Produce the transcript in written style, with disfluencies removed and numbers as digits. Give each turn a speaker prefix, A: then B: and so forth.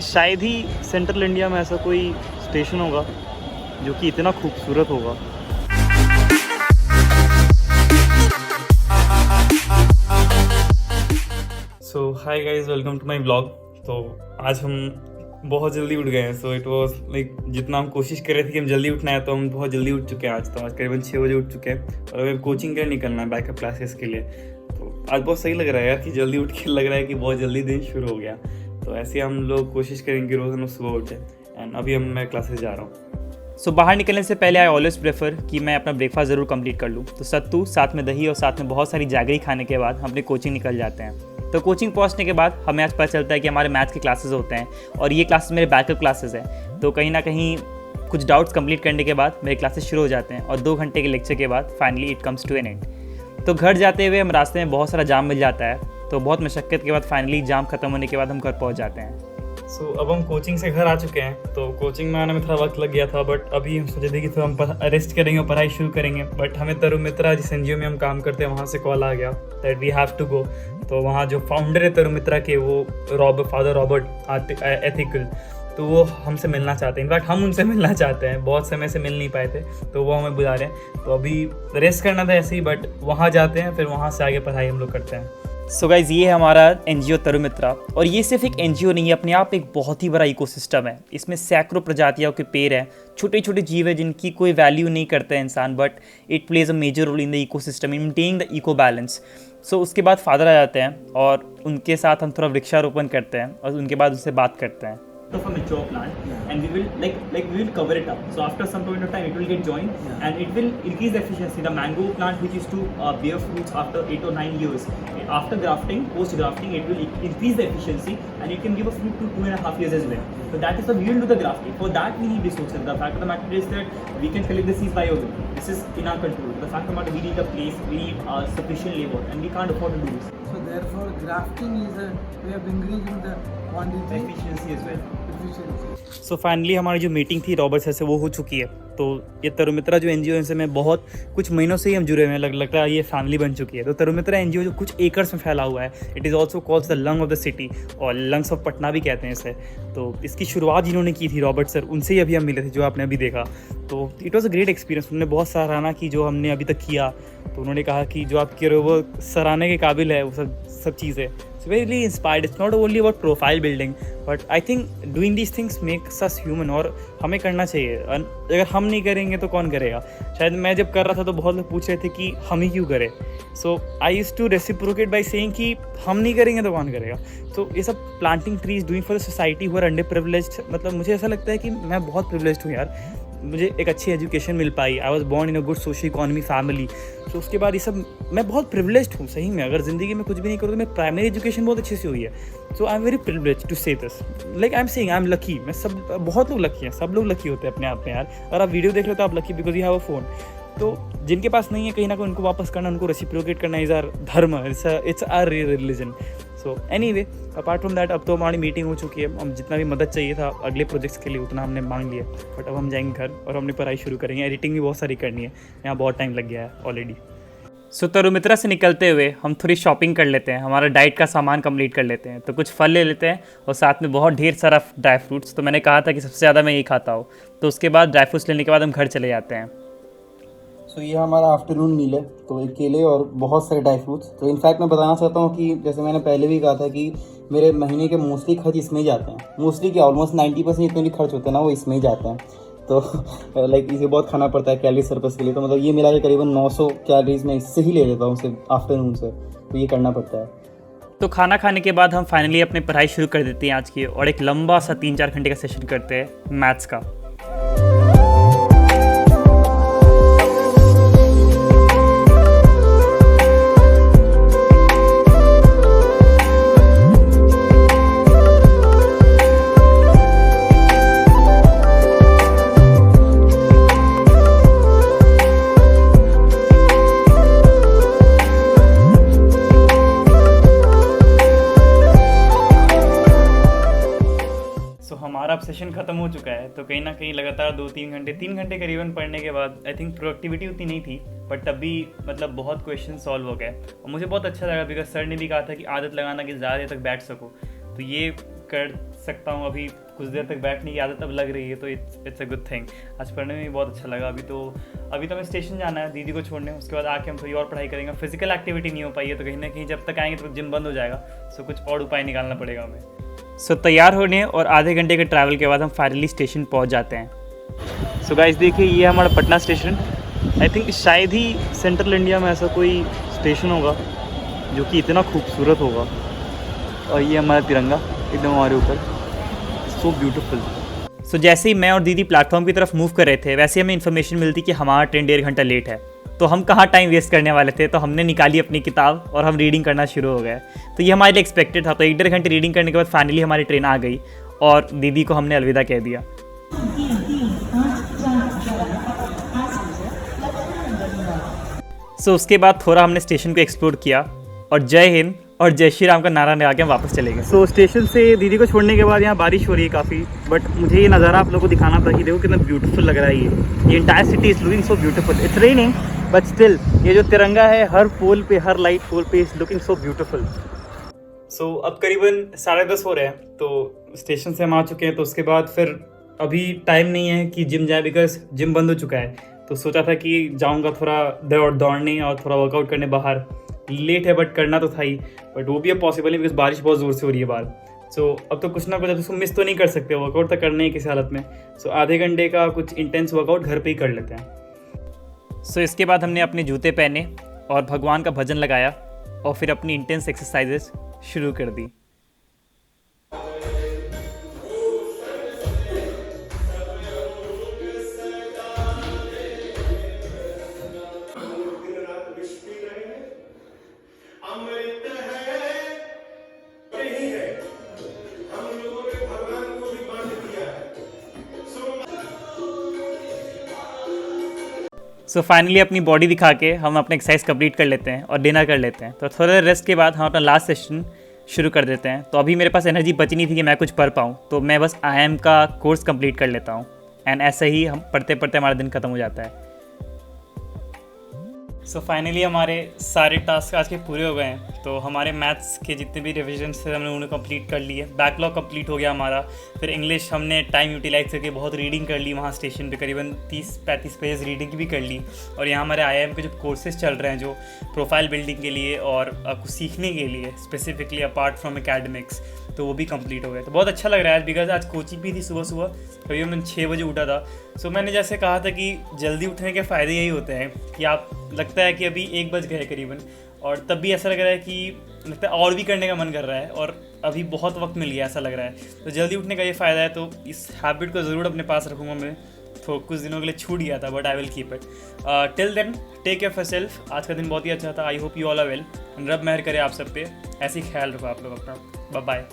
A: शायद ही central India में ऐसा कोई स्टेशन होगा जो कि इतना खूबसूरत होगा। So hi guys, welcome to my blog. तो आज हम बहुत जल्दी उठ गए हैं। सो इट वाज लाइक जितना हम कोशिश कर रहे थे कि हम जल्दी उठना है, तो हम बहुत जल्दी उठ चुके हैं। आज करीबन 6 बजे उठ चुके हैं और अभी कोचिंग के लिए निकलना है, बैकअप क्लासेस के लिए। तो आज बहुत सही लग रहा है यार कि जल्दी उठ के लग रहा है कि बहुत जल्दी दिन शुरू हो गया। तो ऐसे हम लोग कोशिश करेंगे रोज़ हम सुबह उठे। एंड अभी मैं क्लासेस जा रहा हूँ। सो बाहर निकलने से पहले आई ऑलवेज प्रेफर कि मैं अपना ब्रेकफास्ट ज़रूर कंप्लीट कर लूँ। तो सत्तू साथ में दही और साथ में बहुत सारी जागरी खाने के बाद हम अपनी कोचिंग निकल जाते हैं। तो कोचिंग पहुंचने के बाद हमें आज पता चलता है कि हमारे मैथ्स के क्लासेस होते हैं और ये क्लासेस मेरे बैकअप क्लासेस हैं। तो कहीं ना कहीं कुछ डाउट्स कंप्लीट करने के बाद मेरे क्लासेस शुरू हो जाते हैं और 2 घंटे के लेक्चर के बाद finally it comes to an end. तो घर जाते हुए हम रास्ते में बहुत सारा जाम मिल जाता है। तो बहुत मशक्क़त के बाद फाइनली जाम खत्म होने के बाद हम घर पहुँच जाते हैं। अब हम कोचिंग से घर आ चुके हैं। तो कोचिंग में आने में थोड़ा वक्त लग गया था, बट अभी हम सोचे थे कि थोड़ा हम रेस्ट करेंगे और पढ़ाई शुरू करेंगे। बट हमें तरु मित्रा, जिस एनजीओ में हम काम करते हैं, वहाँ से कॉल आ गया that we have to go. तो वहाँ जो फाउंडर है तरु मित्रा के, वो फादर रॉबर्ट एथिकल, तो वो हमसे मिलना चाहते हैं। इनफैक्ट हम उनसे मिलना चाहते हैं, बहुत समय से मिल नहीं पाए थे, तो वो हमें बुला रहे हैं। तो अभी रेस्ट करना था ऐसे ही, बट वहाँ जाते हैं, फिर वहाँ से आगे पढ़ाई हम लोग करते हैं। सो गाइज़, ये है हमारा एनजीओ तरु मित्रा। और ये सिर्फ एक एनजीओ नहीं है, अपने आप एक बहुत ही बड़ा इकोसिस्टम है। इसमें सैकड़ों प्रजातियों के पेड़ हैं, छोटे छोटे जीव है जिनकी कोई वैल्यू नहीं करता है इंसान, but it plays a major role in the ecosystem, in maintaining the eco balance. So उसके बाद फादर आ जाते हैं और उनके साथ हम थोड़ा वृक्षारोपण करते हैं और उनके बाद उनसे बात करते हैं। Of a mature plant, and we will we will cover it up. So after some point of time, it will get joined, and it will increase the efficiency. The mango plant, which is to bear fruits after 8 or 9 years, after grafting, post grafting, it will increase the efficiency, and it can give a fruit to 2.5 years as well. So that is the we will do the grafting. For that we need resources. The fact of the matter is that we can collect the seeds by our own. This is in our control. The fact of the matter, we need a place, we need sufficient labor, and we can't afford to do this.
B: So therefore, grafting is a way of increasing the quantity,
A: efficiency as well.
B: efficiency.
A: So finally हमारी जो meeting थी Robert sir से, वो हो चुकी है। तो ये तरु मित्रा जो एनजीओ से मैं बहुत कुछ महीनों से ही हम जुड़े हुए हैं, लगता है ये फैमिली बन चुकी है। तो तरु मित्रा एनजीओ जो कुछ एकर्स में फैला हुआ है, it is also calls the lung of the city, और लंग्स ऑफ पटना भी कहते हैं इसे। तो इसकी शुरुआत जिन्होंने की थी रॉबर्ट सर, उनसे ही अभी हम मिले थे, जो आपने अभी देखा। तो it was a great experience. उन्होंने बहुत सराहना की जो हमने अभी तक किया। तो उन्होंने कहा कि जो आप कर रहे हो वो सराहने के काबिल है, वो सब चीज़ें। So very inspired. It's not only about profile building, but I think doing these things makes us human, और हमें करना चाहिए। अगर हम नहीं करेंगे तो कौन करेगा। शायद मैं जब कर रहा था तो बहुत लोग पूछ रहे थे कि हम ही क्यों करें। So I used to reciprocate by saying कि हम नहीं करेंगे तो कौन करेगा। तो ये सब planting trees doing for the society who are underprivileged, मतलब मुझे ऐसा लगता है कि मैं बहुत प्रिविलेज्ड हूँ यार। मुझे एक अच्छी education mill pi. I was born in a good social economy family. तो उसके बाद ये सब, मैं बहुत प्रिविलेज्ड हूँ सही में। अगर ज़िंदगी में कुछ भी नहीं करूँ तो मैं प्राइमरी एजुकेशन बहुत अच्छी से हुई है। So I am very privileged to say this, like I am saying I am lucky. मैं सब, बहुत लोग लकी हैं, सब लोग लकी होते हैं अपने आप में यार। अगर आप वीडियो देख रहे हो तो आप lucky because you have a phone. तो जिनके पास नहीं है, कहीं ना कहीं उनको वापस करना, उनको रेसिप्रोकेट करना is our dharma, it's our religion. So anyway, apart from that, अब तो हमारी मीटिंग हो चुकी है। हम जितना भी मदद चाहिए था अगले प्रोजेक्ट्स के लिए उतना हमने मांग लिया। बट अब हम जाएंगे घर और हमने पढ़ाई शुरू करेंगे। एडिटिंग भी बहुत सारी करनी है, यहाँ बहुत टाइम लग गया है ऑलरेडी। सो तरु मित्रा से निकलते हुए हम थोड़ी शॉपिंग कर लेते हैं, हमारा डाइट का सामान कंप्लीट कर लेते हैं। तो कुछ फल ले लेते हैं और साथ में बहुत ढेर सारा ड्राई फ्रूट्स। तो मैंने कहा था कि सबसे ज़्यादा मैं यही खाता हूँ। तो उसके बाद ड्राई फ्रूट्स लेने के बाद हम घर चले जाते हैं।
B: सो ये हमारा आफ्टरनून मील है। तो एक केले और बहुत सारे ड्राई फ्रूट्स। तो इनफैक्ट मैं बताना चाहता हूँ कि जैसे मैंने पहले भी कहा था कि मेरे महीने के मोस्टली खर्च इसमें ही जाते हैं। मोस्टली क्या, ऑलमोस्ट 90% जितने भी खर्च होते हैं ना, वो इसमें ही जाते हैं। तो लाइक इसे बहुत खाना पड़ता है कैलोरी सर्कस के लिए। तो मतलब ये मिला के करीबन 900 कैलोरीज मैं इससे ही ले लेता हूँ सिर्फ आफ्टरनून से। तो ये करना पड़ता है।
A: तो खाना खाने के बाद हम फाइनली अपनी पढ़ाई शुरू कर देते हैं आज की, और एक लंबा सा 3-4 घंटे का सेशन करते हैं मैथ्स का। हमारा अब सेशन खत्म हो चुका है। तो कहीं ना कहीं लगातार 3 घंटे करीबन पढ़ने के बाद आई थिंक प्रोडक्टिविटी उतनी नहीं थी, बट तब भी मतलब बहुत क्वेश्चन सॉल्व हो गए और मुझे बहुत अच्छा लगा बिकॉज सर ने भी कहा था कि आदत लगाना कि ज़्यादा देर तक बैठ सको। तो ये कर सकता हूँ। अभी कुछ देर तक बैठने की आदत अब लग रही है, तो इट्स अ गुड थिंग। आज पढ़ने में भी बहुत अच्छा लगा। अभी तो हमें स्टेशन जाना है दीदी को छोड़ने, उसके बाद आके हम थोड़ी और पढ़ाई करेंगे। फिजिकल एक्टिविटी नहीं हो पाई है, तो कहीं ना कहीं जब तक आएंगे तो जिम बंद हो जाएगा, सो कुछ और उपाय निकालना पड़ेगा हमें। सो तैयार होने और आधे घंटे के ट्रैवल के बाद हम फाइनली स्टेशन पहुँच जाते हैं। सो गाइस देखिए, ये हमारा पटना स्टेशन। आई थिंक शायद ही सेंट्रल इंडिया में ऐसा कोई स्टेशन होगा जो कि इतना खूबसूरत होगा। और ये हमारा तिरंगा एकदम हमारे ऊपर, सो ब्यूटीफुल। सो जैसे ही मैं और दीदी प्लेटफॉर्म की तरफ मूव कर रहे थे, वैसे हमें इन्फॉर्मेशन मिलती कि हमारा ट्रेन 1.5 घंटा लेट है। तो हम कहाँ टाइम वेस्ट करने वाले थे, तो हमने निकाली अपनी किताब और हम रीडिंग करना शुरू हो गए। तो ये हमारे लिए एक्सपेक्टेड था। तो 1.5 घंटे रीडिंग करने के बाद फाइनली हमारी ट्रेन आ गई और दीदी को हमने अलविदा कह दिया। सो उसके बाद थोड़ा हमने स्टेशन को एक्सप्लोर किया और जय हिंद और जय श्री राम का नारा लगा के हम वापस चले गए। सो स्टेशन से दीदी को छोड़ने के बाद यहाँ बारिश हो रही है काफ़ी, बट मुझे ये नज़ारा आप लोगों को दिखाना था कि देखो कितना ब्यूटीफुल लग रहा है। ये entire city is looking so beautiful. It's raining but still ये जो तिरंगा है हर पोल पे, हर लाइट पोल पे इज़ लुकिंग सो ब्यूटीफुल। सो अब करीबन 10:30 हो रहे हैं, तो स्टेशन से हम आ चुके हैं। तो उसके बाद फिर अभी टाइम नहीं है कि जिम जाए, बिकॉज जिम बंद हो चुका है। तो सोचा था कि जाऊंगा थोड़ा दौड़ने और थोड़ा वर्कआउट करने बाहर। लेट है बट करना तो था ही, बट वो भी अब पॉसिबल नहीं बिकॉज बारिश बहुत ज़ोर से हो रही है बाहर। सो अब तो कुछ ना कुछ उसको मिस तो नहीं कर सकते, वर्कआउट तो करना ही किसी हालत में। सो आधे घंटे का कुछ इंटेंस वर्कआउट घर पे ही कर लेते हैं। सो इसके बाद हमने अपने जूते पहने और भगवान का भजन लगाया और फिर अपनी इंटेंस एक्सरसाइजेस शुरू कर दी। सो फाइनली अपनी बॉडी दिखा के हम अपना एक्सरसाइज कंप्लीट कर लेते हैं और डिनर कर लेते हैं। तो थोड़ा रेस्ट के बाद हम अपना लास्ट सेशन शुरू कर देते हैं। तो अभी मेरे पास एनर्जी बची नहीं थी कि मैं कुछ पढ़ पाऊँ, तो मैं बस IIM का कोर्स कंप्लीट कर लेता हूँ एंड ऐसे ही हम पढ़ते पढ़ते हमारा दिन खत्म हो जाता है। सो फाइनली हमारे सारे टास्क आज के पूरे हो गए हैं। तो हमारे मैथ्स के जितने भी रिविजन्स थे हमने उन्हें कंप्लीट कर लिए, बैकलॉग कंप्लीट हो गया हमारा। फिर इंग्लिश हमने टाइम यूटिलाइज करके बहुत रीडिंग कर ली, वहाँ स्टेशन पे करीबन 30-35 पेज रीडिंग भी कर ली। और यहाँ हमारे IIM के जो कोर्सेज चल रहे हैं, जो प्रोफाइल बिल्डिंग के लिए और कुछ सीखने के लिए स्पेसिफिकली अपार्ट फ्रॉम एकेडमिक्स, तो वो भी कंप्लीट हो गए। तो बहुत अच्छा लग रहा है बिकॉज आज कोचिंग भी थी सुबह करीबन मैं 6 बजे उठा था। सो मैंने जैसे कहा था कि जल्दी उठने के फ़ायदे यही होते हैं कि आप लगता है कि अभी 1 बज गए करीबन, और तब भी ऐसा लग रहा है कि लगता है और भी करने का मन कर रहा है और अभी बहुत वक्त मिल गया ऐसा लग रहा है। तो जल्दी उठने का ये फ़ायदा है, तो इस हैबिट को ज़रूर अपने पास रखूँगा मैं। तो कुछ दिनों के लिए छूट गया था but I will keep it. Till then take care of yourself. आज का दिन बहुत ही अच्छा था। I hope you all are well and रब मेहर करे आप सब पे। ऐसे ही ख्याल रखो आप लोग अपना। Bye bye.